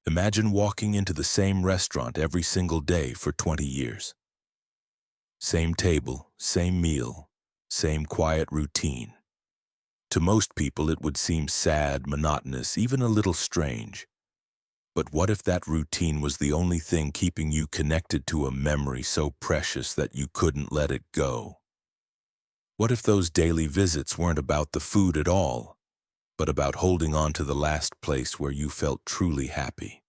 Imagine walking into the same restaurant every single day for 20 years. Same table, same meal, same quiet routine. To most people, it would seem sad, monotonous, even a little strange. But what if that routine was the only thing keeping you connected to a memory so precious that you couldn't let it go? What if those daily visits weren't about the food at all, but about holding on to the last place where you felt truly happy?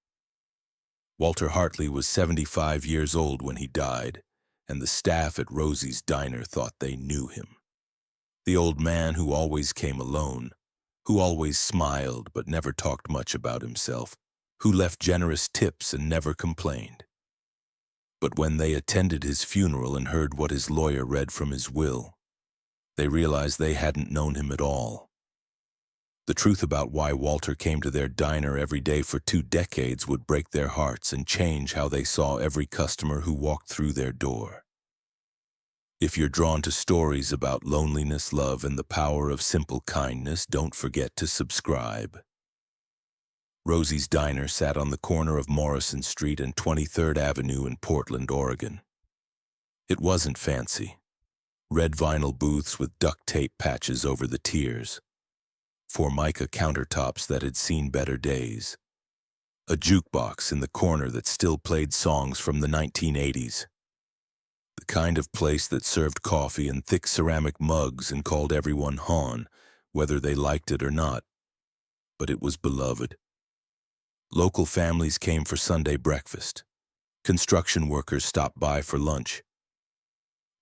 Walter Hartley was 75 years old when he died, and the staff at Rosie's Diner thought they knew him. The old man who always came alone, who always smiled but never talked much about himself, who left generous tips and never complained. But when they attended his funeral and heard what his lawyer read from his will, they realized they hadn't known him at all. The truth about why Walter came to their diner every day for 2 decades would break their hearts and change how they saw every customer who walked through their door. If you're drawn to stories about loneliness, love, and the power of simple kindness, don't forget to subscribe. Rosie's Diner sat on the corner of Morrison Street and 23rd Avenue in Portland, Oregon. It wasn't fancy. Red vinyl booths with duct tape patches over the tiers. Formica countertops that had seen better days. A jukebox in the corner that still played songs from the 1980s. The kind of place that served coffee in thick ceramic mugs and called everyone hon, whether they liked it or not. But it was beloved. Local families came for Sunday breakfast. Construction workers stopped by for lunch.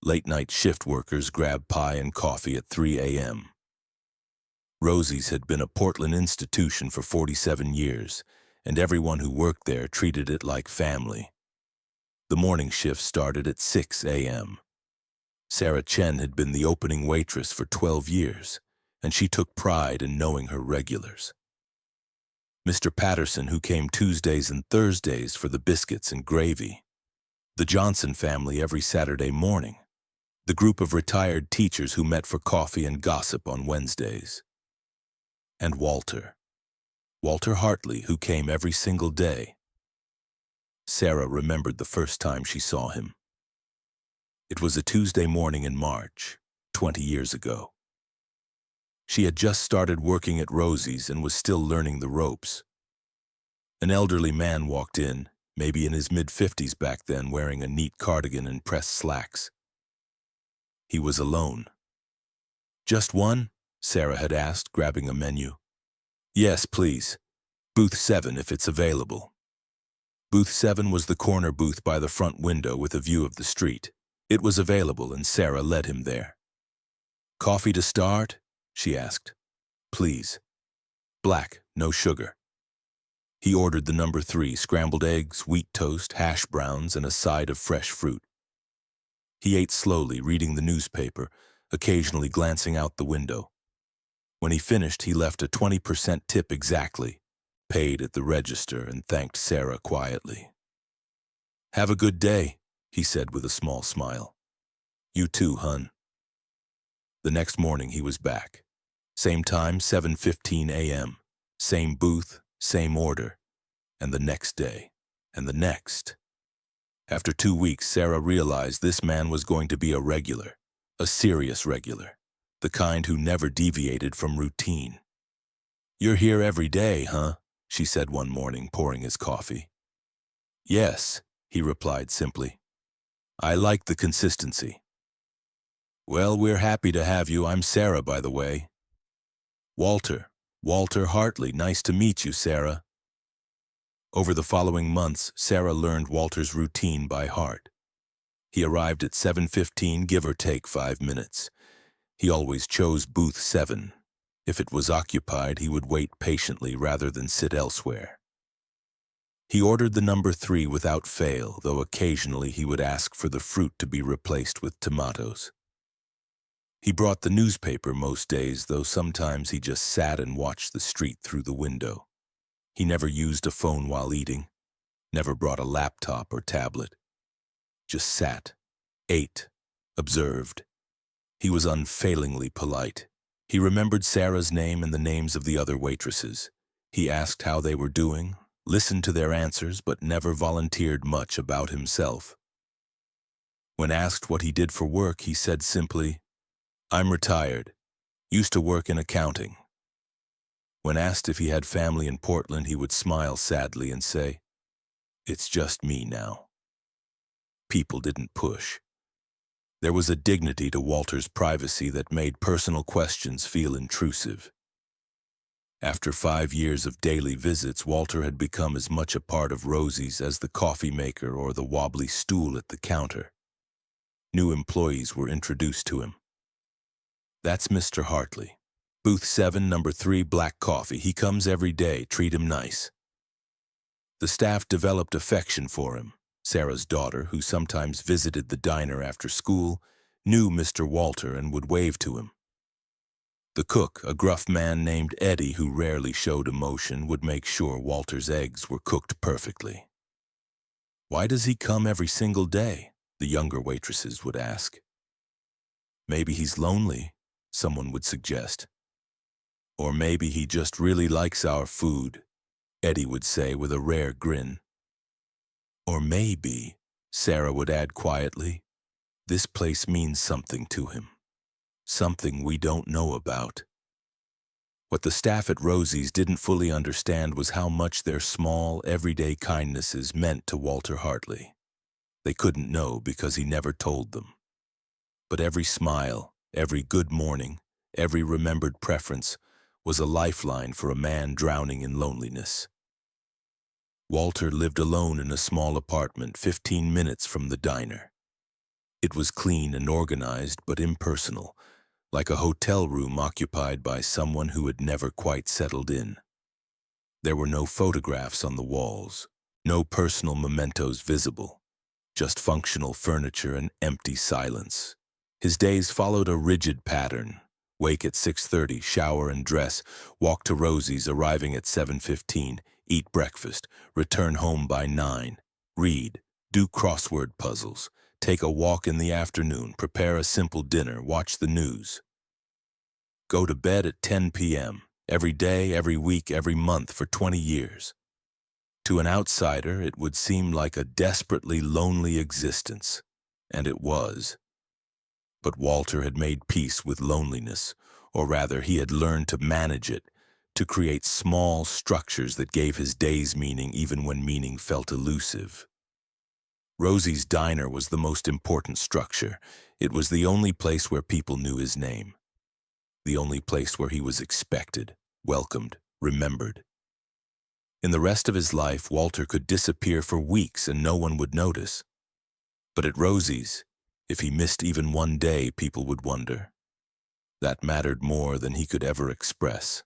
Late-night shift workers grabbed pie and coffee at 3 a.m. Rosie's had been a Portland institution for 47 years, and everyone who worked there treated it like family. The morning shift started at 6 a.m. Sarah Chen had been the opening waitress for 12 years, and she took pride in knowing her regulars. Mr. Patterson, who came Tuesdays and Thursdays for the biscuits and gravy. The Johnson family every Saturday morning. The group of retired teachers who met for coffee and gossip on Wednesdays. And Walter Hartley, who came every single day. Sarah remembered the first time she saw him. It was a Tuesday morning in March, 20 years ago. She had just started working at Rosie's and was still learning the ropes. An elderly man walked in, maybe in his mid-50s back then, wearing a neat cardigan and pressed slacks. He was alone. "Just one?" Sarah had asked, grabbing a menu. "Yes, please. Booth 7, if it's available." Booth 7 was the corner booth by the front window with a view of the street. It was available, and Sarah led him there. "Coffee to start?" she asked. "Please. Black, no sugar." He ordered the number 3, scrambled eggs, wheat toast, hash browns, and a side of fresh fruit. He ate slowly, reading the newspaper, occasionally glancing out the window. When he finished, he left a 20% tip exactly, paid at the register, and thanked Sarah quietly. "Have a good day," he said with a small smile. "You too, hun." The next morning he was back. Same time, 7:15 a.m. Same booth, same order. And the next day, and the next. After 2 weeks, Sarah realized this man was going to be a regular, a serious regular, the kind who never deviated from routine. "You're here every day, huh?" she said one morning, pouring his coffee. "Yes," he replied simply. "I like the consistency." "Well, we're happy to have you. I'm Sarah, by the way." Walter Hartley. Nice to meet you, Sarah." Over the following months, Sarah learned Walter's routine by heart. He arrived at 7:15, give or take 5 minutes. He always chose booth 7. If it was occupied, he would wait patiently rather than sit elsewhere. He ordered the number 3 without fail, though occasionally he would ask for the fruit to be replaced with tomatoes. He brought the newspaper most days, though sometimes he just sat and watched the street through the window. He never used a phone while eating, never brought a laptop or tablet. Just sat, ate, observed. He was unfailingly polite. He remembered Sarah's name and the names of the other waitresses. He asked how they were doing, listened to their answers but never volunteered much about himself. When asked what he did for work, he said simply, "I'm retired. Used to work in accounting." When asked if he had family in Portland, he would smile sadly and say, "It's just me now." People didn't push. There was a dignity to Walter's privacy that made personal questions feel intrusive. After 5 years of daily visits, Walter had become as much a part of Rosie's as the coffee maker or the wobbly stool at the counter. New employees were introduced to him. "That's Mr. Hartley. Booth 7, number 3, black coffee. He comes every day. Treat him nice." The staff developed affection for him. Sarah's daughter, who sometimes visited the diner after school, knew Mr. Walter and would wave to him. The cook, a gruff man named Eddie who rarely showed emotion, would make sure Walter's eggs were cooked perfectly. "Why does he come every single day?" the younger waitresses would ask. "Maybe he's lonely," someone would suggest. "Or maybe he just really likes our food," Eddie would say with a rare grin. "Or maybe," Sarah would add quietly, "this place means something to him. Something we don't know about." What the staff at Rosie's didn't fully understand was how much their small, everyday kindnesses meant to Walter Hartley. They couldn't know because he never told them. But every smile, every good morning, every remembered preference was a lifeline for a man drowning in loneliness. Walter lived alone in a small apartment 15 minutes from the diner. It was clean and organized but impersonal, like a hotel room occupied by someone who had never quite settled in. There were no photographs on the walls, no personal mementos visible, just functional furniture and empty silence. His days followed a rigid pattern. Wake at 6:30, shower and dress, walk to Rosie's arriving at 7:15, eat breakfast, return home by 9, read, do crossword puzzles, take a walk in the afternoon, prepare a simple dinner, watch the news. Go to bed at 10 p.m., every day, every week, every month for 20 years. To an outsider, it would seem like a desperately lonely existence, and it was. But Walter had made peace with loneliness, or rather, he had learned to manage it, to create small structures that gave his days meaning even when meaning felt elusive. Rosie's Diner was the most important structure. It was the only place where people knew his name. The only place where he was expected, welcomed, remembered. In the rest of his life, Walter could disappear for weeks and no one would notice. But at Rosie's, if he missed even one day, people would wonder. That mattered more than he could ever express.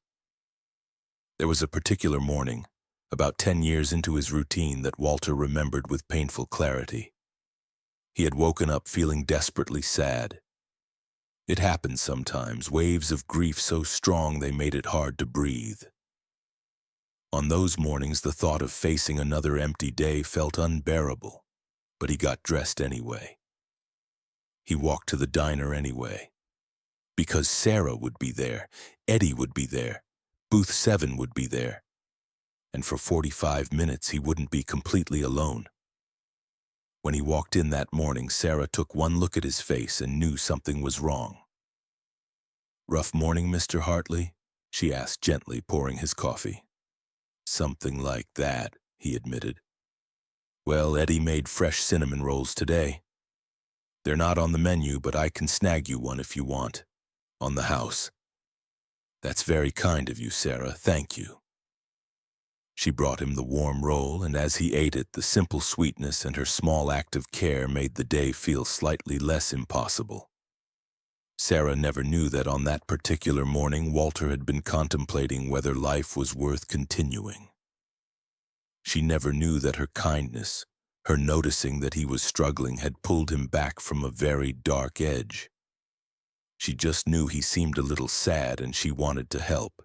There was a particular morning, about 10 years into his routine, that Walter remembered with painful clarity. He had woken up feeling desperately sad. It happened sometimes, waves of grief so strong they made it hard to breathe. On those mornings, the thought of facing another empty day felt unbearable, but he got dressed anyway. He walked to the diner anyway. Because Sarah would be there, Eddie would be there, Booth 7 would be there. And for 45 minutes, he wouldn't be completely alone. When he walked in that morning, Sarah took one look at his face and knew something was wrong. "Rough morning, Mr. Hartley?" she asked gently, pouring his coffee. "Something like that," he admitted. "Well, Eddie made fresh cinnamon rolls today. They're not on the menu, but I can snag you one if you want. On the house." "That's very kind of you, Sarah. Thank you." She brought him the warm roll, and as he ate it, the simple sweetness and her small act of care made the day feel slightly less impossible. Sarah never knew that on that particular morning, Walter had been contemplating whether life was worth continuing. She never knew that her kindness, her noticing that he was struggling, had pulled him back from a very dark edge. She just knew he seemed a little sad and she wanted to help.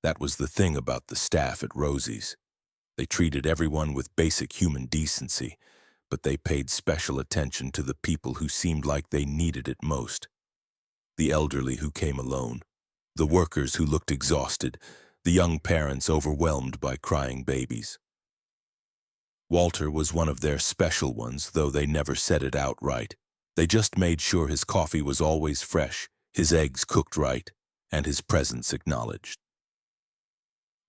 That was the thing about the staff at Rosie's. They treated everyone with basic human decency, but they paid special attention to the people who seemed like they needed it most. The elderly who came alone, the workers who looked exhausted, the young parents overwhelmed by crying babies. Walter was one of their special ones, though they never said it outright. They just made sure his coffee was always fresh, his eggs cooked right, and his presence acknowledged.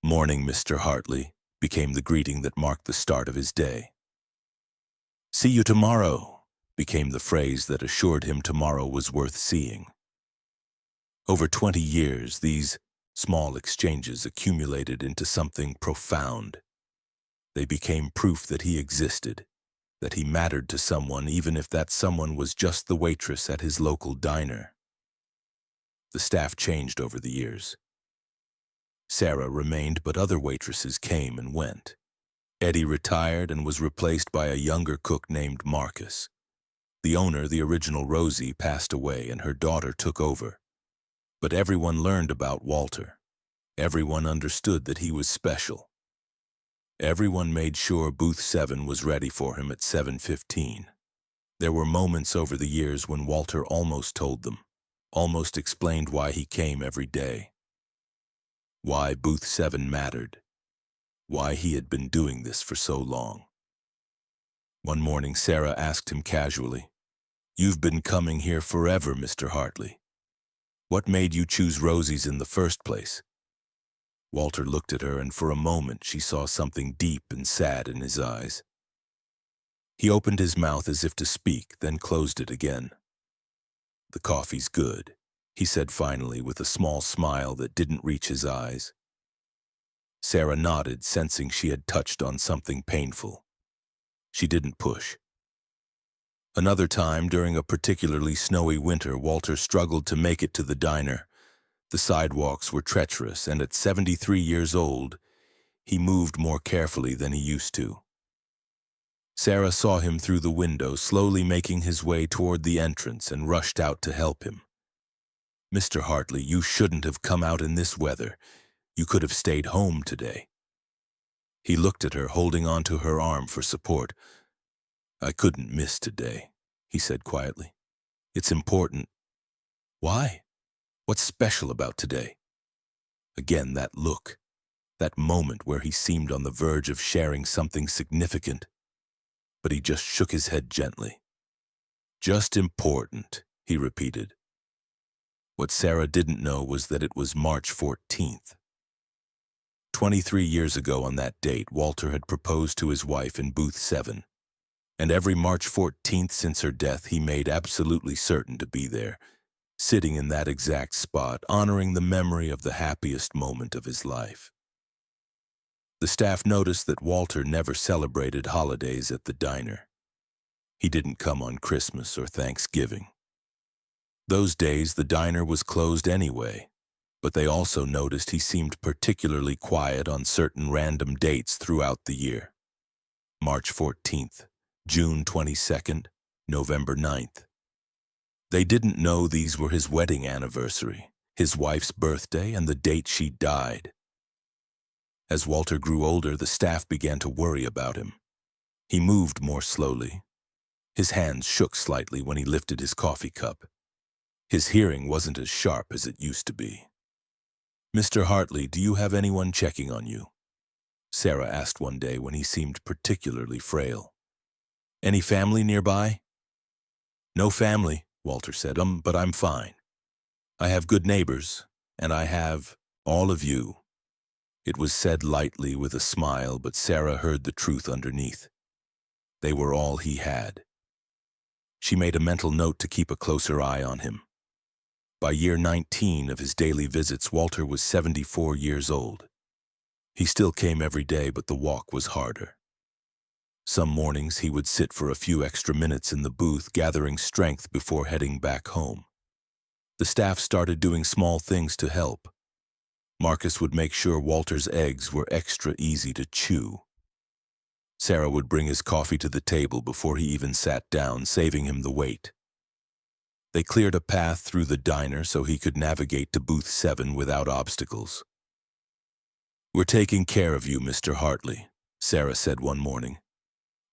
"Morning, Mr. Hartley," became the greeting that marked the start of his day. "See you tomorrow," became the phrase that assured him tomorrow was worth seeing. Over 20 years, these small exchanges accumulated into something profound. They became proof that he existed, that he mattered to someone, even if that someone was just the waitress at his local diner. The staff changed over the years. Sarah remained, but other waitresses came and went. Eddie retired and was replaced by a younger cook named Marcus. The owner, the original Rosie, passed away and her daughter took over. But everyone learned about Walter. Everyone understood that he was special. Everyone made sure Booth 7 was ready for him at 7:15. There were moments over the years when Walter almost told them, almost explained why he came every day. Why Booth 7 mattered. Why he had been doing this for so long. One morning, Sarah asked him casually, "You've been coming here forever, Mr. Hartley. What made you choose Rosie's in the first place?" Walter looked at her, and for a moment she saw something deep and sad in his eyes. He opened his mouth as if to speak, then closed it again. "The coffee's good," he said finally, with a small smile that didn't reach his eyes. Sarah nodded, sensing she had touched on something painful. She didn't push. Another time, during a particularly snowy winter, Walter struggled to make it to the diner. The sidewalks were treacherous, and at 73 years old, he moved more carefully than he used to. Sarah saw him through the window, slowly making his way toward the entrance, and rushed out to help him. "Mr. Hartley, you shouldn't have come out in this weather. You could have stayed home today." He looked at her, holding onto her arm for support. "I couldn't miss today," he said quietly. "It's important." "Why? What's special about today?" Again that look, that moment where he seemed on the verge of sharing something significant. But he just shook his head gently. "Just important," he repeated. What Sarah didn't know was that it was March 14th. 23 years ago on that date, Walter had proposed to his wife in Booth 7. And every March 14th since her death, he made absolutely certain to be there, sitting in that exact spot, honoring the memory of the happiest moment of his life. The staff noticed that Walter never celebrated holidays at the diner. He didn't come on Christmas or Thanksgiving. Those days, the diner was closed anyway, but they also noticed he seemed particularly quiet on certain random dates throughout the year. March 14th, June 22nd, November 9th. They didn't know these were his wedding anniversary, his wife's birthday, and the date she died. As Walter grew older, the staff began to worry about him. He moved more slowly. His hands shook slightly when he lifted his coffee cup. His hearing wasn't as sharp as it used to be. "Mr. Hartley, do you have anyone checking on you?" Sarah asked one day when he seemed particularly frail. "Any family nearby?" "No family," Walter said, but I'm fine. I have good neighbors, and I have all of you." It was said lightly with a smile, but Sarah heard the truth underneath. They were all he had. She made a mental note to keep a closer eye on him. By year 19 of his daily visits, Walter was 74 years old. He still came every day, but the walk was harder. Some mornings he would sit for a few extra minutes in the booth, gathering strength before heading back home. The staff started doing small things to help. Marcus would make sure Walter's eggs were extra easy to chew. Sarah would bring his coffee to the table before he even sat down, saving him the wait. They cleared a path through the diner so he could navigate to Booth 7 without obstacles. "We're taking care of you, Mr. Hartley," Sarah said one morning.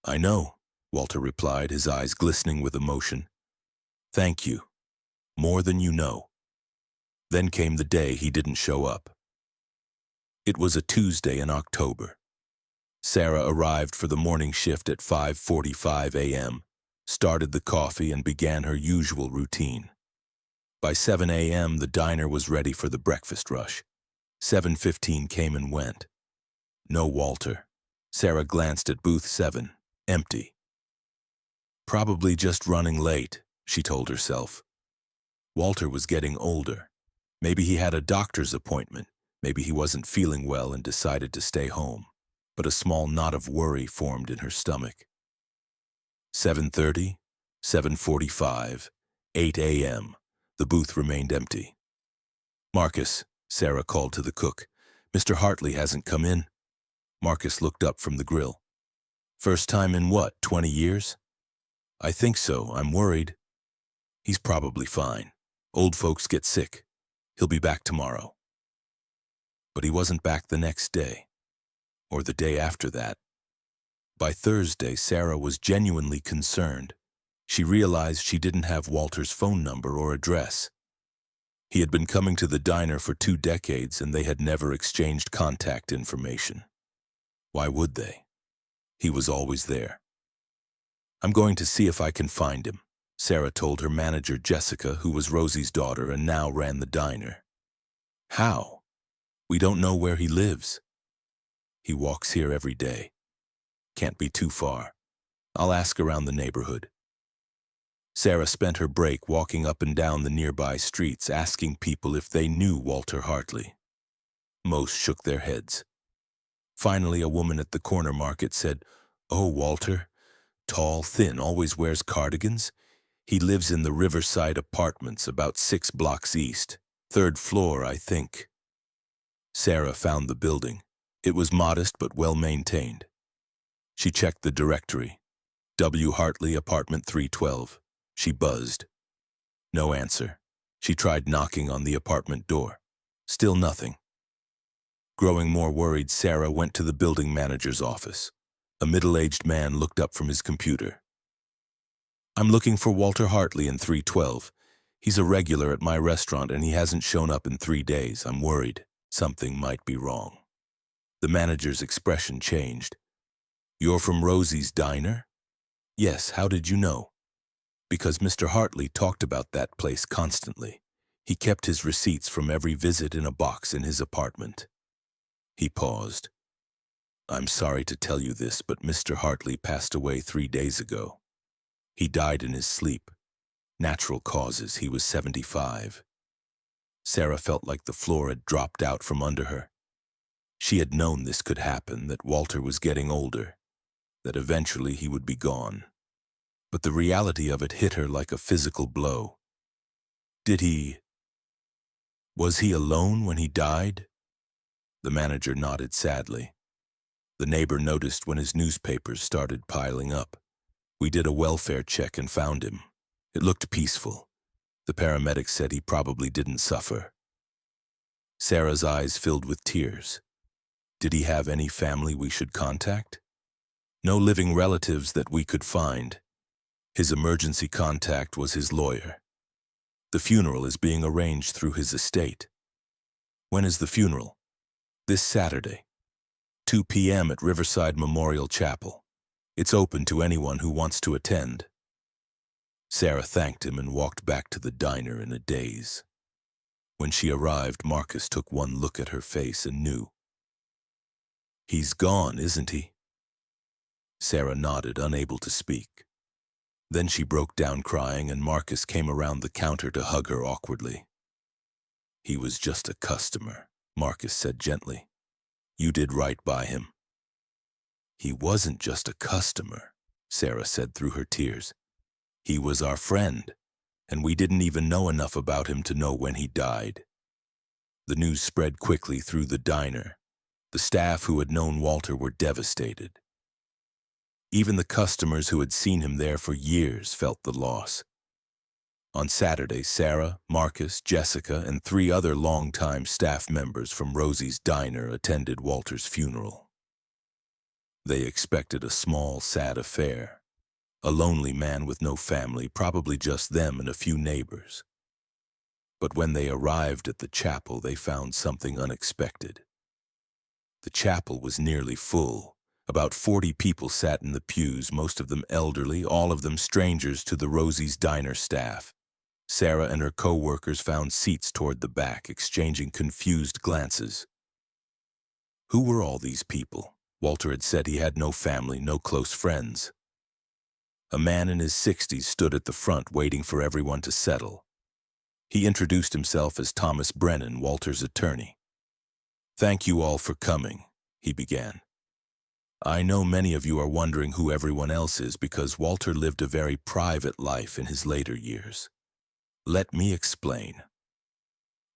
"I know," Walter replied, his eyes glistening with emotion. "Thank you. More than you know." Then came the day he didn't show up. It was a Tuesday in October. Sarah arrived for the morning shift at 5:45 a.m., started the coffee, and began her usual routine. By 7 a.m., the diner was ready for the breakfast rush. 7:15 came and went. No Walter. Sarah glanced at booth 7, empty. Probably just running late, she told herself. Walter was getting older. Maybe he had a doctor's appointment. Maybe he wasn't feeling well and decided to stay home. But a small knot of worry formed in her stomach. 7:30, 7:45, 8 a.m. The booth remained empty. "Marcus," Sarah called to the cook. "Mr. Hartley hasn't come in." Marcus looked up from the grill. "First time in what, 20 years?" "I think so. I'm worried." "He's probably fine. Old folks get sick. He'll be back tomorrow." But he wasn't back the next day, or the day after that. By Thursday, Sarah was genuinely concerned. She realized she didn't have Walter's phone number or address. He had been coming to the diner for 2 decades, and they had never exchanged contact information. Why would they? He was always there. "I'm going to see if I can find him," Sarah told her manager Jessica, who was Rosie's daughter and now ran the diner. "How? We don't know where he lives." "He walks here every day. Can't be too far. I'll ask around the neighborhood." Sarah spent her break walking up and down the nearby streets, asking people if they knew Walter Hartley. Most shook their heads. Finally, a woman at the corner market said, "Oh, Walter. Tall, thin, always wears cardigans. He lives in the Riverside Apartments, about 6 blocks east. 3rd floor, I think." Sarah found the building. It was modest but well-maintained. She checked the directory. W. Hartley, apartment 312. She buzzed. No answer. She tried knocking on the apartment door. Still nothing. Growing more worried, Sarah went to the building manager's office. A middle-aged man looked up from his computer. "I'm looking for Walter Hartley in 312. He's a regular at my restaurant and he hasn't shown up in 3 days. I'm worried. Something might be wrong." The manager's expression changed. "You're from Rosie's Diner?" "Yes, how did you know?" "Because Mr. Hartley talked about that place constantly. He kept his receipts from every visit in a box in his apartment." He paused. "I'm sorry to tell you this, but Mr. Hartley passed away 3 days ago. He died in his sleep. Natural causes. He was 75. Sarah felt like the floor had dropped out from under her. She had known this could happen, that Walter was getting older, that eventually he would be gone. But the reality of it hit her like a physical blow. Was he alone when he died? The manager nodded sadly. The neighbor noticed when his newspapers started piling up. "We did a welfare check and found him. It looked peaceful. The paramedics said he probably didn't suffer." Sarah's eyes filled with tears. "Did he have any family we should contact?" "No living relatives that we could find. His emergency contact was his lawyer. The funeral is being arranged through his estate." "When is the funeral?" "This Saturday. 2 p.m. at Riverside Memorial Chapel. It's open to anyone who wants to attend." Sarah thanked him and walked back to the diner in a daze. When she arrived, Marcus took one look at her face and knew. "He's gone, isn't he?" Sarah nodded, unable to speak. Then she broke down crying, and Marcus came around the counter to hug her awkwardly. "He was just a customer," Marcus said gently. "You did right by him." "He wasn't just a customer," Sarah said through her tears. "He was our friend, and we didn't even know enough about him to know when he died." The news spread quickly through the diner. The staff who had known Walter were devastated. Even the customers who had seen him there for years felt the loss. On Saturday, Sarah, Marcus, Jessica, and 3 other longtime staff members from Rosie's Diner attended Walter's funeral. They expected a small, sad affair. A lonely man with no family, probably just them and a few neighbors. But when they arrived at the chapel, they found something unexpected. The chapel was nearly full, About 40 people sat in the pews, most of them elderly, all of them strangers to the Rosie's Diner staff. Sarah and her co-workers found seats toward the back, exchanging confused glances. Who were all these people? Walter had said he had no family, no close friends. A man in his 60s stood at the front waiting for everyone to settle. He introduced himself as Thomas Brennan, Walter's attorney. "Thank you all for coming," he began. "I know many of you are wondering who everyone else is because Walter lived a very private life in his later years. Let me explain.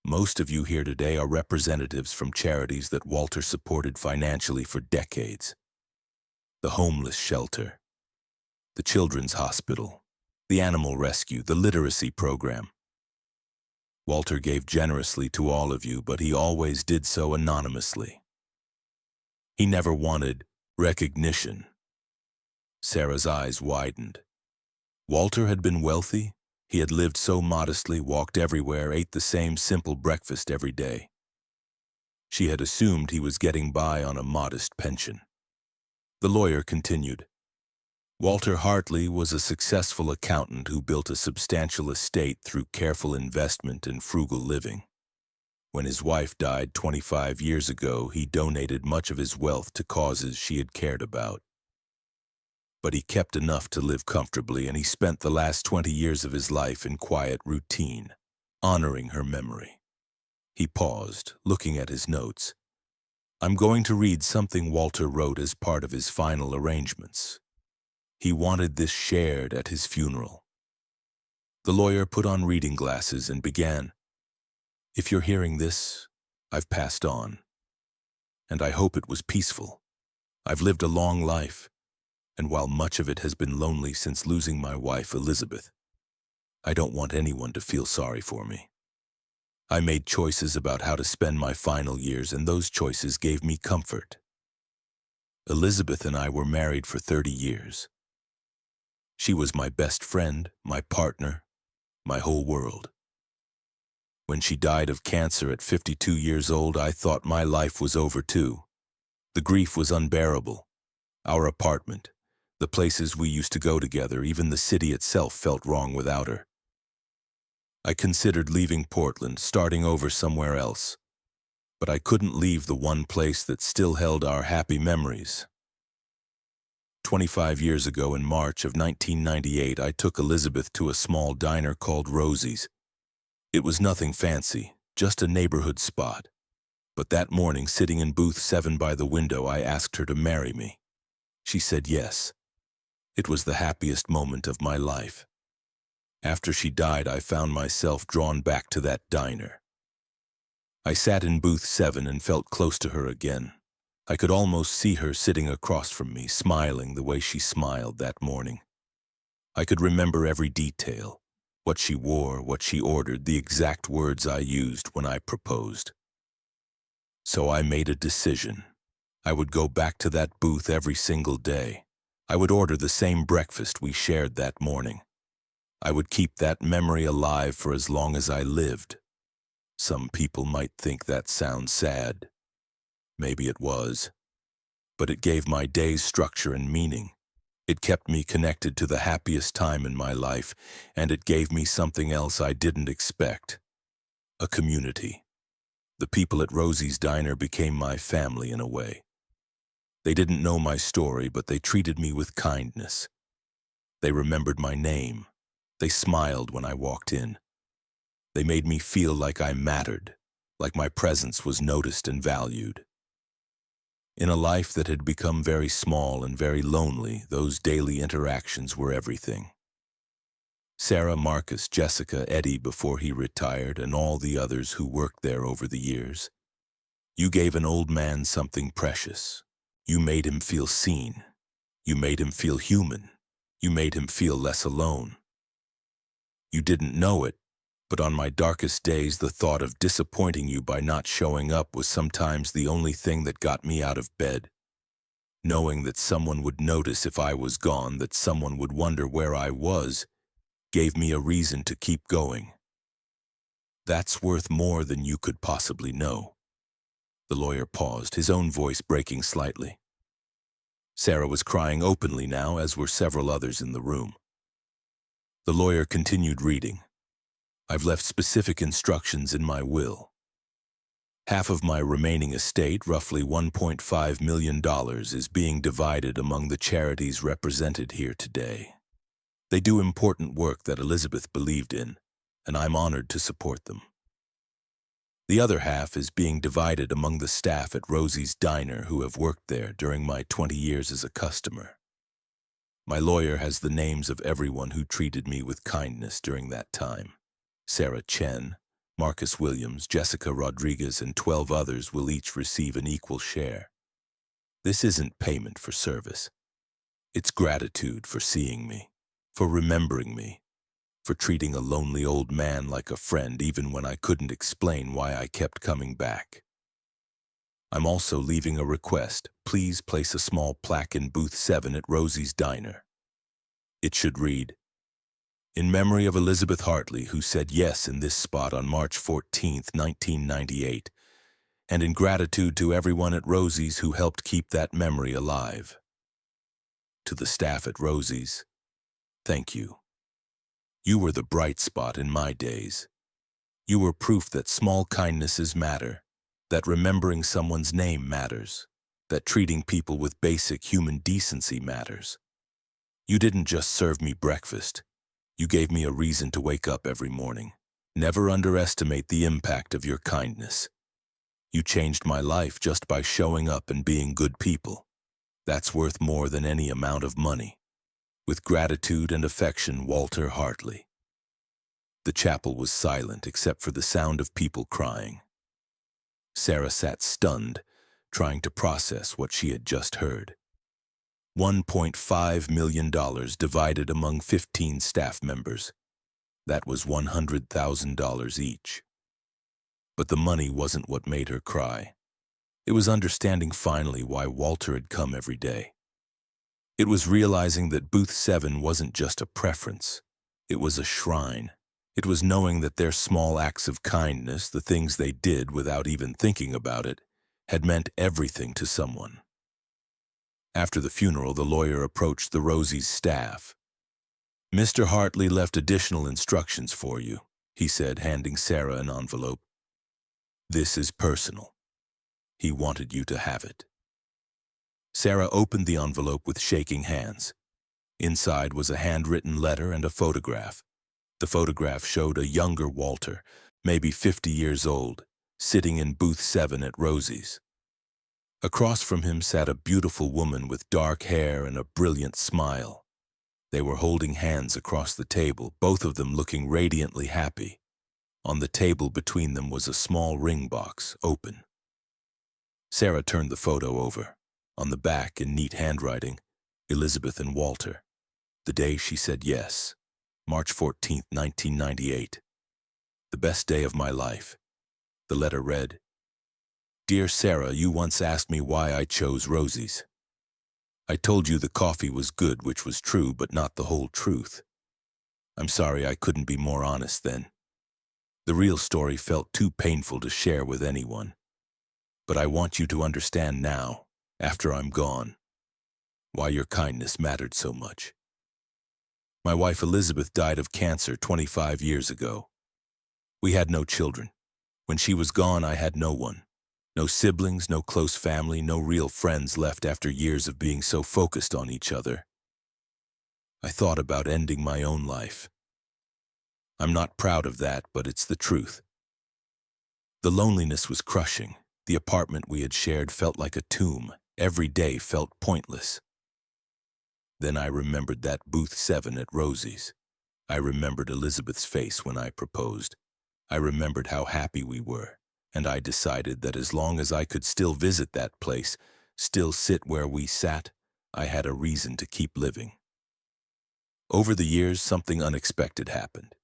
Most of you here today are representatives from charities that Walter supported financially for decades. The homeless shelter, the children's hospital, the animal rescue, the literacy program. Walter gave generously to all of you, but he always did so anonymously. He never wanted recognition." Sarah's eyes widened. Walter had been wealthy. He had lived so modestly, walked everywhere, ate the same simple breakfast every day. She had assumed he was getting by on a modest pension. The lawyer continued. Walter Hartley was a successful accountant who built a substantial estate through careful investment and frugal living. When his wife died 25 years ago, he donated much of his wealth to causes she had cared about. But he kept enough to live comfortably, and he spent the last 20 years of his life in quiet routine, honoring her memory. He paused, looking at his notes. "I'm going to read something Walter wrote as part of his final arrangements. He wanted this shared at his funeral." The lawyer put on reading glasses and began. "If you're hearing this, I've passed on. And I hope it was peaceful. I've lived a long life, and while much of it has been lonely since losing my wife, Elizabeth, I don't want anyone to feel sorry for me. I made choices about how to spend my final years, and those choices gave me comfort. Elizabeth and I were married for 30 years. She was my best friend, my partner, my whole world. When she died of cancer at 52 years old, I thought my life was over too. The grief was unbearable. Our apartment, the places we used to go together, even the city itself felt wrong without her. I considered leaving Portland, starting over somewhere else. But I couldn't leave the one place that still held our happy memories. 25 years ago, in March of 1998, I took Elizabeth to a small diner called Rosie's. It was nothing fancy, just a neighborhood spot. But that morning, sitting in booth 7 by the window, I asked her to marry me. She said yes. It was the happiest moment of my life. After she died, I found myself drawn back to that diner. I sat in booth 7 and felt close to her again. I could almost see her sitting across from me, smiling the way she smiled that morning. I could remember every detail. What she wore, what she ordered, the exact words I used when I proposed. So I made a decision. I would go back to that booth every single day. I would order the same breakfast we shared that morning. I would keep that memory alive for as long as I lived. Some people might think that sounds sad. Maybe it was. But it gave my days structure and meaning. It kept me connected to the happiest time in my life, and it gave me something else I didn't expect. A community. The people at Rosie's Diner became my family in a way. They didn't know my story, but they treated me with kindness. They remembered my name. They smiled when I walked in. They made me feel like I mattered, like my presence was noticed and valued. In a life that had become very small and very lonely, those daily interactions were everything. Sarah, Marcus, Jessica, Eddie before he retired, and all the others who worked there over the years. You gave an old man something precious. You made him feel seen. You made him feel human. You made him feel less alone. You didn't know it, but on my darkest days, the thought of disappointing you by not showing up was sometimes the only thing that got me out of bed. Knowing that someone would notice if I was gone, that someone would wonder where I was, gave me a reason to keep going. That's worth more than you could possibly know. The lawyer paused, his own voice breaking slightly. Sarah was crying openly now, as were several others in the room. The lawyer continued reading. I've left specific instructions in my will. Half of my remaining estate, roughly $1.5 million, is being divided among the charities represented here today. They do important work that Elizabeth believed in, and I'm honored to support them. The other half is being divided among the staff at Rosie's Diner who have worked there during my 20 years as a customer. My lawyer has the names of everyone who treated me with kindness during that time. Sarah Chen, Marcus Williams, Jessica Rodriguez, and 12 others will each receive an equal share. This isn't payment for service. It's gratitude for seeing me, for remembering me, for treating a lonely old man like a friend even when I couldn't explain why I kept coming back. I'm also leaving a request. Please place a small plaque in booth 7 at Rosie's Diner. It should read, "In memory of Elizabeth Hartley, who said yes in this spot on March 14, 1998, and in gratitude to everyone at Rosie's who helped keep that memory alive. To the staff at Rosie's, thank you. You were the bright spot in my days. You were proof that small kindnesses matter, that remembering someone's name matters, that treating people with basic human decency matters. You didn't just serve me breakfast. You gave me a reason to wake up every morning. Never underestimate the impact of your kindness. You changed my life just by showing up and being good people. That's worth more than any amount of money. With gratitude and affection, Walter Hartley." The chapel was silent except for the sound of people crying. Sarah sat stunned, trying to process what she had just heard. $1.5 million divided among 15 staff members. That was $100,000 each. But the money wasn't what made her cry. It was understanding finally why Walter had come every day. It was realizing that booth 7 wasn't just a preference. It was a shrine. It was knowing that their small acts of kindness, the things they did without even thinking about it, had meant everything to someone. After the funeral, the lawyer approached the Rosie's staff. "Mr. Hartley left additional instructions for you," he said, handing Sarah an envelope. "This is personal. He wanted you to have it." Sarah opened the envelope with shaking hands. Inside was a handwritten letter and a photograph. The photograph showed a younger Walter, maybe 50 years old, sitting in booth 7 at Rosie's. Across from him sat a beautiful woman with dark hair and a brilliant smile. They were holding hands across the table, both of them looking radiantly happy. On the table between them was a small ring box, open. Sarah turned the photo over. On the back, in neat handwriting, Elizabeth and Walter. The day she said yes, March 14, 1998. The best day of my life. The letter read, "Dear Sarah, you once asked me why I chose Rosie's. I told you the coffee was good, which was true, but not the whole truth. I'm sorry I couldn't be more honest then. The real story felt too painful to share with anyone. But I want you to understand now, after I'm gone, why your kindness mattered so much. My wife Elizabeth died of cancer 25 years ago. We had no children. When she was gone, I had no one. No siblings, no close family, no real friends left after years of being so focused on each other. I thought about ending my own life. I'm not proud of that, but it's the truth. The loneliness was crushing. The apartment we had shared felt like a tomb. Every day felt pointless. Then I remembered that booth 7 at Rosie's. I remembered Elizabeth's face when I proposed. I remembered how happy we were, and I decided that as long as I could still visit that place, still sit where we sat, I had a reason to keep living. Over the years, something unexpected happened.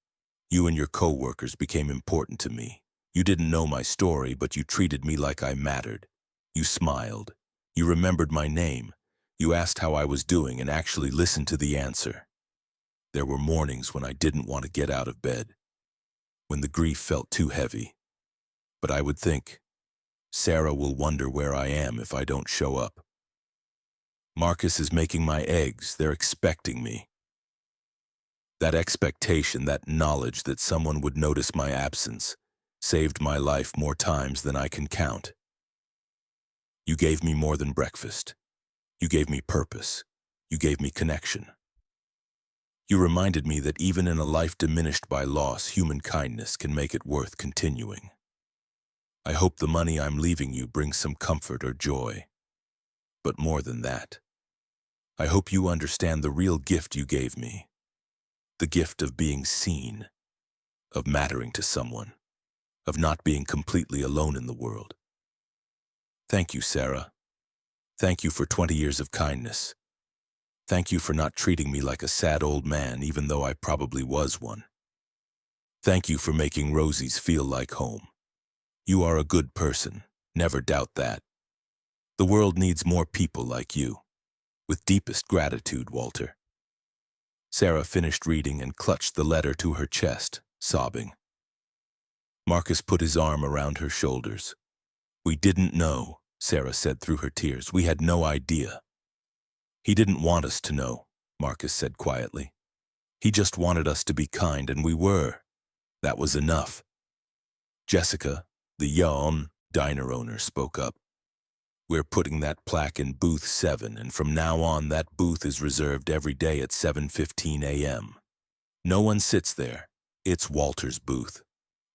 You and your co-workers became important to me. You didn't know my story, but you treated me like I mattered. You smiled. You remembered my name. You asked how I was doing and actually listened to the answer. There were mornings when I didn't want to get out of bed, when the grief felt too heavy. But I would think, Sarah will wonder where I am if I don't show up. Marcus is making my eggs. They're expecting me. That expectation, that knowledge that someone would notice my absence, saved my life more times than I can count. You gave me more than breakfast. You gave me purpose. You gave me connection. You reminded me that even in a life diminished by loss, human kindness can make it worth continuing. I hope the money I'm leaving you brings some comfort or joy. But more than that, I hope you understand the real gift you gave me. The gift of being seen, of mattering to someone, of not being completely alone in the world. Thank you, Sarah. Thank you for 20 years of kindness. Thank you for not treating me like a sad old man, even though I probably was one. Thank you for making Rosie's feel like home. You are a good person, never doubt that. The world needs more people like you. With deepest gratitude, Walter. Sarah finished reading and clutched the letter to her chest, sobbing. Marcus put his arm around her shoulders. We didn't know, Sarah said through her tears. We had no idea. He didn't want us to know, Marcus said quietly. He just wanted us to be kind, and we were. That was enough. Jessica, the young diner owner, spoke up. We're putting that plaque in booth 7, and from now on that booth is reserved every day at 7:15 a.m. No one sits there. It's Walter's booth.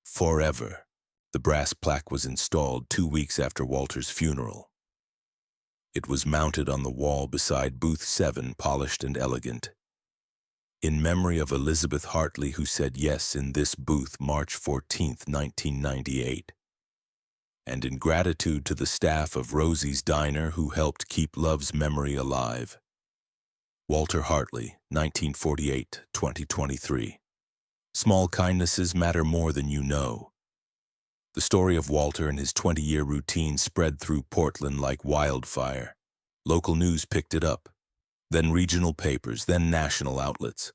Forever. The brass plaque was installed 2 weeks after Walter's funeral. It was mounted on the wall beside booth 7, polished and elegant. In memory of Elizabeth Hartley, who said yes in this booth March 14, 1998. And in gratitude to the staff of Rosie's Diner who helped keep Love's memory alive. Walter Hartley, 1948-2023. Small kindnesses matter more than you know. The story of Walter and his 20-year routine spread through Portland like wildfire. Local news picked it up, then regional papers, then national outlets.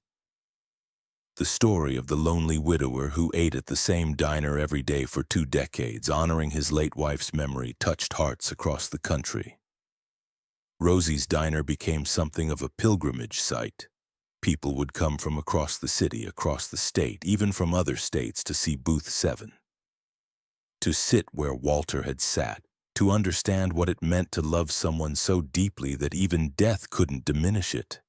The story of the lonely widower who ate at the same diner every day for 2 decades, honoring his late wife's memory, touched hearts across the country. Rosie's Diner became something of a pilgrimage site. People would come from across the city, across the state, even from other states to see booth 7. To sit where Walter had sat, to understand what it meant to love someone so deeply that even death couldn't diminish it.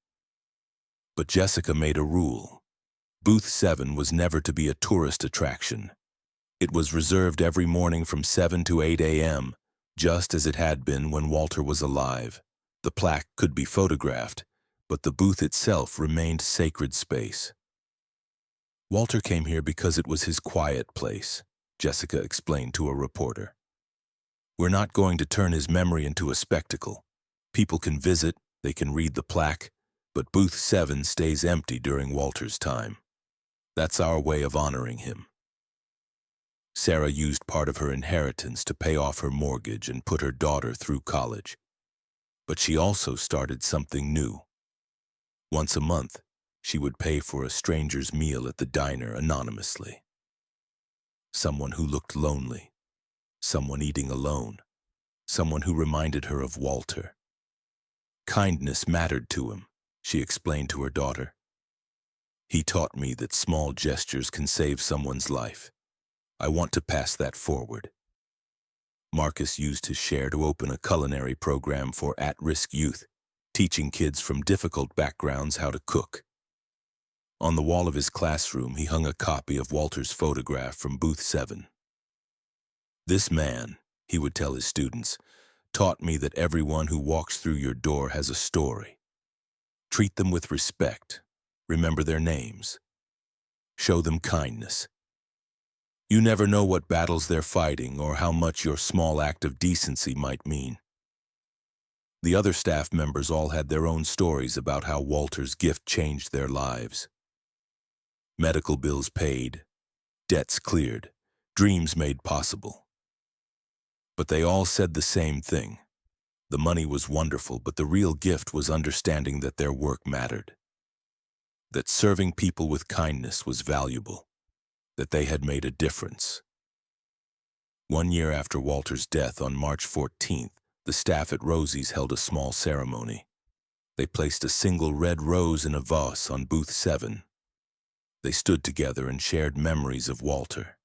But Jessica made a rule. Booth 7 was never to be a tourist attraction. It was reserved every morning from 7 to 8 a.m., just as it had been when Walter was alive. The plaque could be photographed, but the booth itself remained sacred space. Walter came here because it was his quiet place, Jessica explained to a reporter. We're not going to turn his memory into a spectacle. People can visit, they can read the plaque, but booth 7 stays empty during Walter's time. That's our way of honoring him. Sarah used part of her inheritance to pay off her mortgage and put her daughter through college. But she also started something new. Once a month, she would pay for a stranger's meal at the diner anonymously. Someone who looked lonely, someone eating alone, someone who reminded her of Walter. Kindness mattered to him, she explained to her daughter. He taught me that small gestures can save someone's life. I want to pass that forward. Marcus used his share to open a culinary program for at-risk youth, teaching kids from difficult backgrounds how to cook. On the wall of his classroom, he hung a copy of Walter's photograph from booth 7. This man, he would tell his students, taught me that everyone who walks through your door has a story. Treat them with respect. Remember their names. Show them kindness. You never know what battles they're fighting or how much your small act of decency might mean. The other staff members all had their own stories about how Walter's gift changed their lives. Medical bills paid, debts cleared, dreams made possible. But they all said the same thing. The money was wonderful, but the real gift was understanding that their work mattered. That serving people with kindness was valuable. That they had made a difference. 1 year after Walter's death on March 14th, the staff at Rosie's held a small ceremony. They placed a single red rose in a vase on booth 7. They stood together and shared memories of Walter,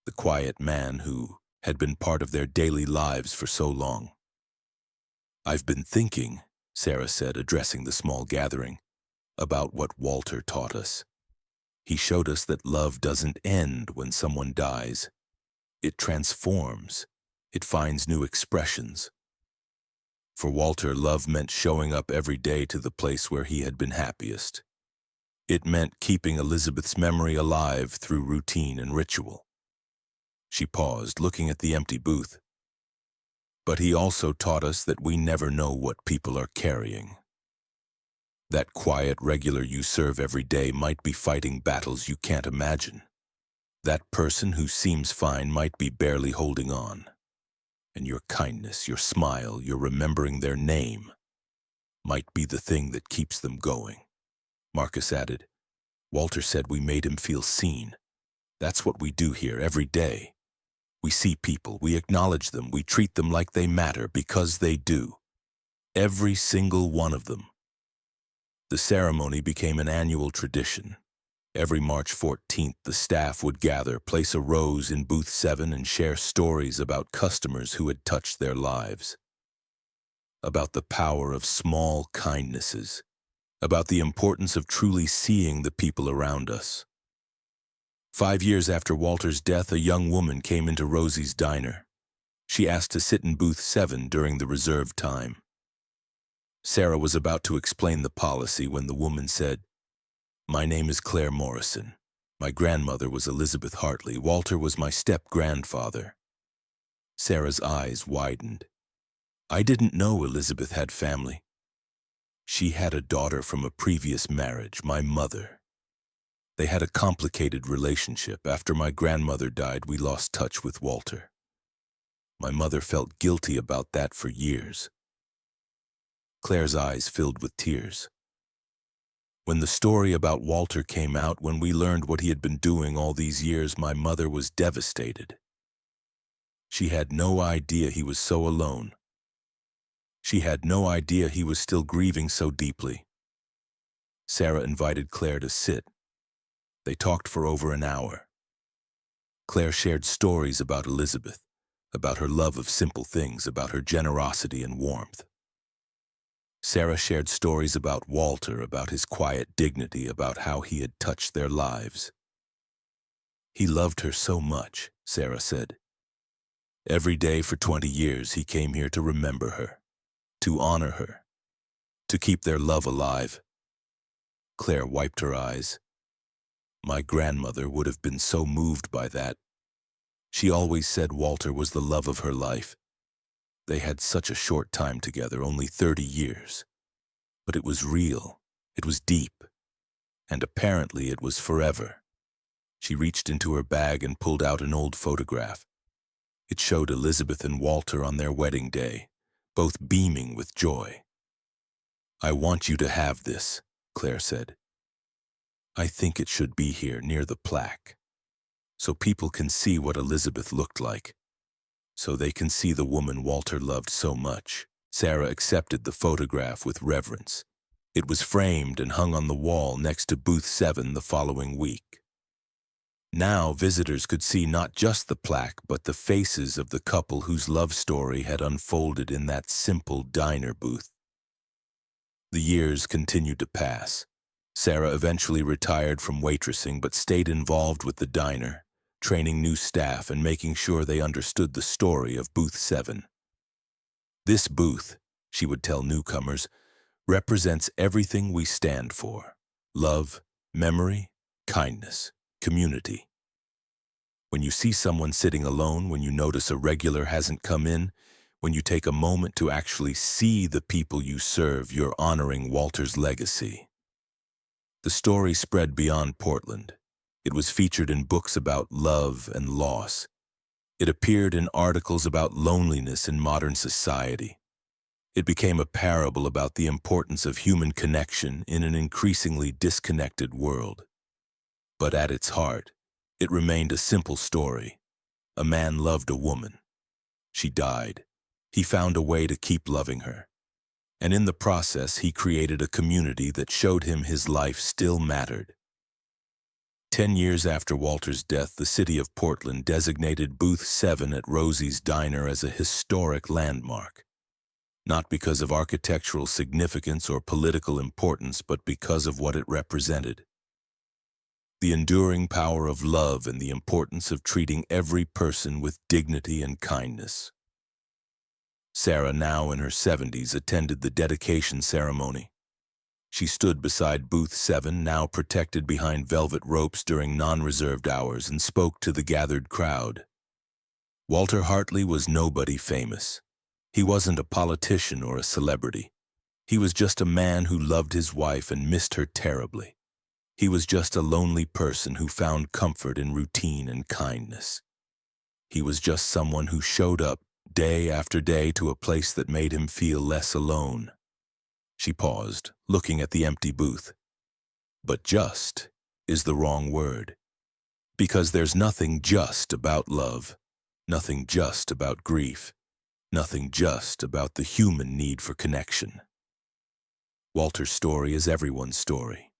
the quiet man who had been part of their daily lives for so long. "I've been thinking," Sarah said, addressing the small gathering, "about what Walter taught us. He showed us that love doesn't end when someone dies. It transforms. It finds new expressions. For Walter, love meant showing up every day to the place where he had been happiest. It meant keeping Elizabeth's memory alive through routine and ritual." She paused, looking at the empty booth. "But he also taught us that we never know what people are carrying. That quiet regular you serve every day might be fighting battles you can't imagine. That person who seems fine might be barely holding on. And your kindness, your smile, your remembering their name might be the thing that keeps them going." Marcus added, "Walter said we made him feel seen. That's what we do here every day. We see people, we acknowledge them, we treat them like they matter because they do. Every single one of them." The ceremony became an annual tradition. Every March 14th, the staff would gather, place a rose in booth 7, and share stories about customers who had touched their lives. About the power of small kindnesses. About the importance of truly seeing the people around us. 5 years after Walter's death, a young woman came into Rosie's diner. She asked to sit in booth 7 during the reserved time. Sarah was about to explain the policy when the woman said, "My name is Claire Morrison. My grandmother was Elizabeth Hartley. Walter was my step-grandfather." Sarah's eyes widened. "I didn't know Elizabeth had family." "She had a daughter from a previous marriage, my mother. They had a complicated relationship. After my grandmother died, we lost touch with Walter. My mother felt guilty about that for years." Claire's eyes filled with tears. "When the story about Walter came out, when we learned what he had been doing all these years, my mother was devastated. She had no idea he was so alone. She had no idea he was still grieving so deeply." Sarah invited Claire to sit. They talked for over an hour. Claire shared stories about Elizabeth, about her love of simple things, about her generosity and warmth. Sarah shared stories about Walter, about his quiet dignity, about how he had touched their lives. "He loved her so much," Sarah said. "Every day for 20 years he came here to remember her, to honor her, to keep their love alive." Claire wiped her eyes. "My grandmother would have been so moved by that. She always said Walter was the love of her life. They had such a short time together, only 30 years. But it was real, it was deep, and apparently it was forever." She reached into her bag and pulled out an old photograph. It showed Elizabeth and Walter on their wedding day, both beaming with joy. "I want you to have this," Claire said. "I think it should be here near the plaque, so people can see what Elizabeth looked like, so they can see the woman Walter loved so much." Sarah accepted the photograph with reverence. It was framed and hung on the wall next to booth 7 the following week. Now visitors could see not just the plaque, but the faces of the couple whose love story had unfolded in that simple diner booth. The years continued to pass. Sarah eventually retired from waitressing but stayed involved with the diner, training new staff and making sure they understood the story of booth 7. "This booth," she would tell newcomers, "represents everything we stand for: love, memory, kindness, community. When you see someone sitting alone, when you notice a regular hasn't come in, when you take a moment to actually see the people you serve, you're honoring Walter's legacy." The story spread beyond Portland. It was featured in books about love and loss. It appeared in articles about loneliness in modern society. It became a parable about the importance of human connection in an increasingly disconnected world. But at its heart, it remained a simple story. A man loved a woman. She died. He found a way to keep loving her. And in the process, he created a community that showed him his life still mattered. 10 years after Walter's death, the city of Portland designated Booth 7 at Rosie's Diner as a historic landmark. Not because of architectural significance or political importance, but because of what it represented. The enduring power of love and the importance of treating every person with dignity and kindness. Sarah, now in her 70s, attended the dedication ceremony. She stood beside Booth 7, now protected behind velvet ropes during non-reserved hours, and spoke to the gathered crowd. Walter Hartley was nobody famous. He wasn't a politician or a celebrity. He was just a man who loved his wife and missed her terribly. He was just a lonely person who found comfort in routine and kindness. He was just someone who showed up day after day to a place that made him feel less alone. She paused, looking at the empty booth. But just is the wrong word. Because there's nothing just about love, nothing just about grief, nothing just about the human need for connection. Walter's story is everyone's story.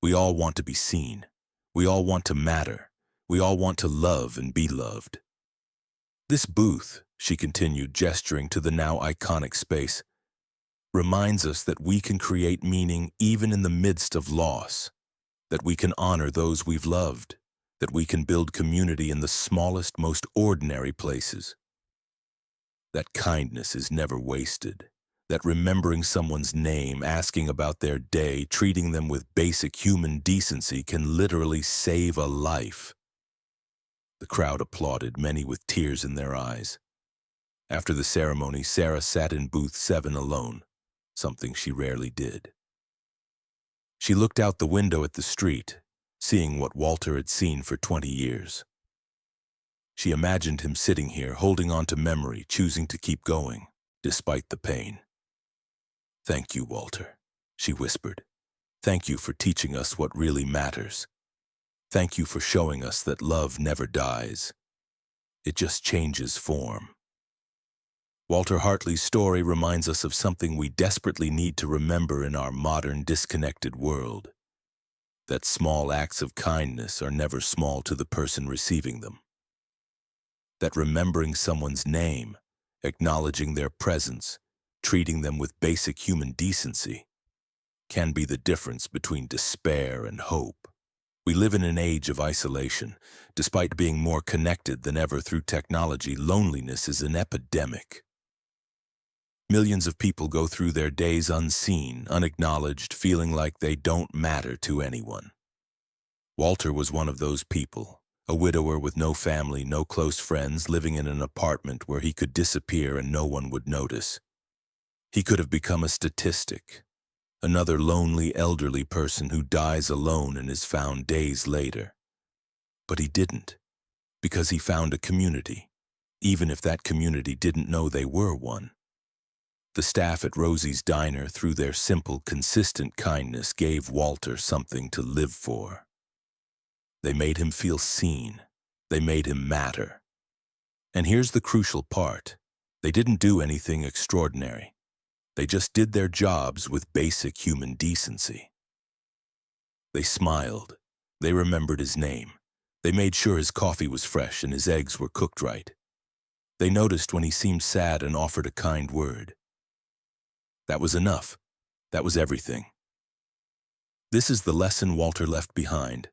We all want to be seen. We all want to matter. We all want to love and be loved. This booth, she continued, gesturing to the now iconic space, reminds us that we can create meaning even in the midst of loss, that we can honor those we've loved, that we can build community in the smallest, most ordinary places. That kindness is never wasted, that remembering someone's name, asking about their day, treating them with basic human decency can literally save a life. The crowd applauded, many with tears in their eyes. After the ceremony, Sarah sat in booth 7 alone, something she rarely did. She looked out the window at the street, seeing what Walter had seen for 20 years. She imagined him sitting here, holding on to memory, choosing to keep going, despite the pain. "Thank you, Walter," she whispered. "Thank you for teaching us what really matters. Thank you for showing us that love never dies. It just changes form." Walter Hartley's story reminds us of something we desperately need to remember in our modern, disconnected world. That small acts of kindness are never small to the person receiving them. That remembering someone's name, acknowledging their presence, treating them with basic human decency, can be the difference between despair and hope. We live in an age of isolation. Despite being more connected than ever through technology, loneliness is an epidemic. Millions of people go through their days unseen, unacknowledged, feeling like they don't matter to anyone. Walter was one of those people, a widower with no family, no close friends, living in an apartment where he could disappear and no one would notice. He could have become a statistic, another lonely elderly person who dies alone and is found days later. But he didn't, because he found a community, even if that community didn't know they were one. The staff at Rosie's Diner, through their simple, consistent kindness, gave Walter something to live for. They made him feel seen. They made him matter. And here's the crucial part. They didn't do anything extraordinary. They just did their jobs with basic human decency. They smiled. They remembered his name. They made sure his coffee was fresh and his eggs were cooked right. They noticed when he seemed sad and offered a kind word. That was enough. That was everything. This is the lesson Walter left behind.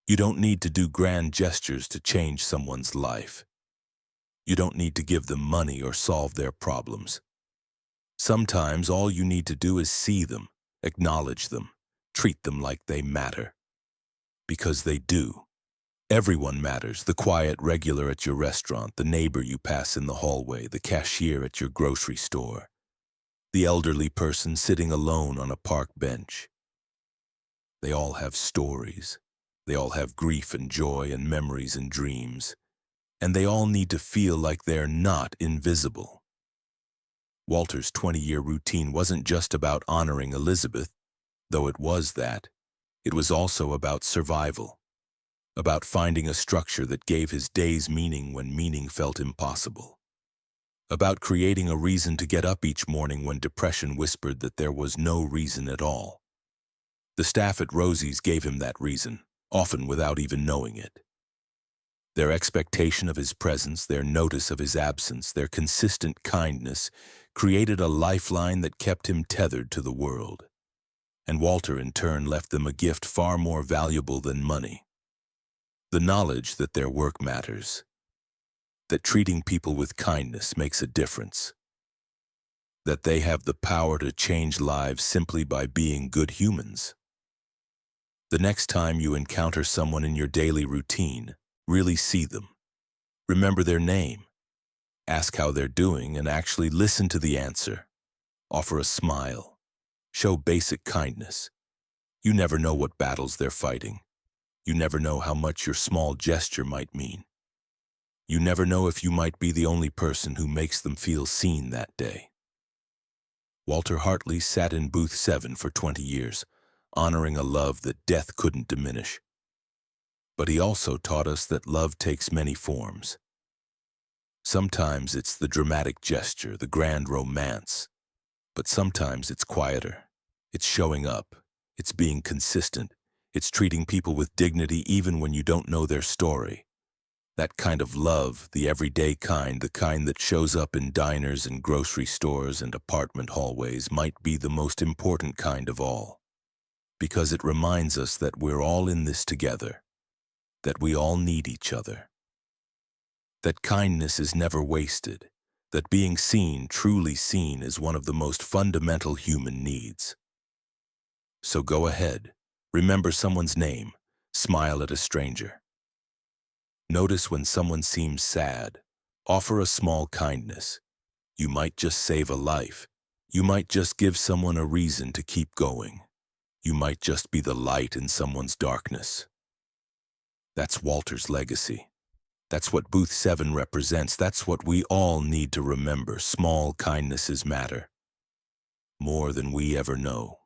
You don't need to do grand gestures to change someone's life. You don't need to give them money or solve their problems. Sometimes all you need to do is see them, acknowledge them, treat them like they matter. Because they do. Everyone matters, the quiet regular at your restaurant, the neighbor you pass in the hallway, the cashier at your grocery store, the elderly person sitting alone on a park bench. They all have stories. They all have grief and joy and memories and dreams. And they all need to feel like they're not invisible. Walter's 20-year routine wasn't just about honoring Elizabeth, though it was that. It was also about survival, about finding a structure that gave his days meaning when meaning felt impossible, about creating a reason to get up each morning when depression whispered that there was no reason at all. The staff at Rosie's gave him that reason, often without even knowing it. Their expectation of his presence, their notice of his absence, their consistent kindness created a lifeline that kept him tethered to the world. And Walter, in turn, left them a gift far more valuable than money. The knowledge that their work matters, that treating people with kindness makes a difference, that they have the power to change lives simply by being good humans. The next time you encounter someone in your daily routine, really see them. Remember their name. Ask how they're doing and actually listen to the answer. Offer a smile. Show basic kindness. You never know what battles they're fighting. You never know how much your small gesture might mean. You never know if you might be the only person who makes them feel seen that day. Walter Hartley sat in booth 7 for 20 years, honoring a love that death couldn't diminish. But he also taught us that love takes many forms. Sometimes it's the dramatic gesture, the grand romance. But sometimes it's quieter. It's showing up. It's being consistent. It's treating people with dignity even when you don't know their story. That kind of love, the everyday kind, the kind that shows up in diners and grocery stores and apartment hallways, might be the most important kind of all. Because it reminds us that we're all in this together. That we all need each other. That kindness is never wasted. That being seen, truly seen, is one of the most fundamental human needs. So go ahead, remember someone's name, smile at a stranger. Notice when someone seems sad, offer a small kindness. You might just save a life. You might just give someone a reason to keep going. You might just be the light in someone's darkness. That's Walter's legacy. That's what Booth 7 represents. That's what we all need to remember. Small kindnesses matter more than we ever know.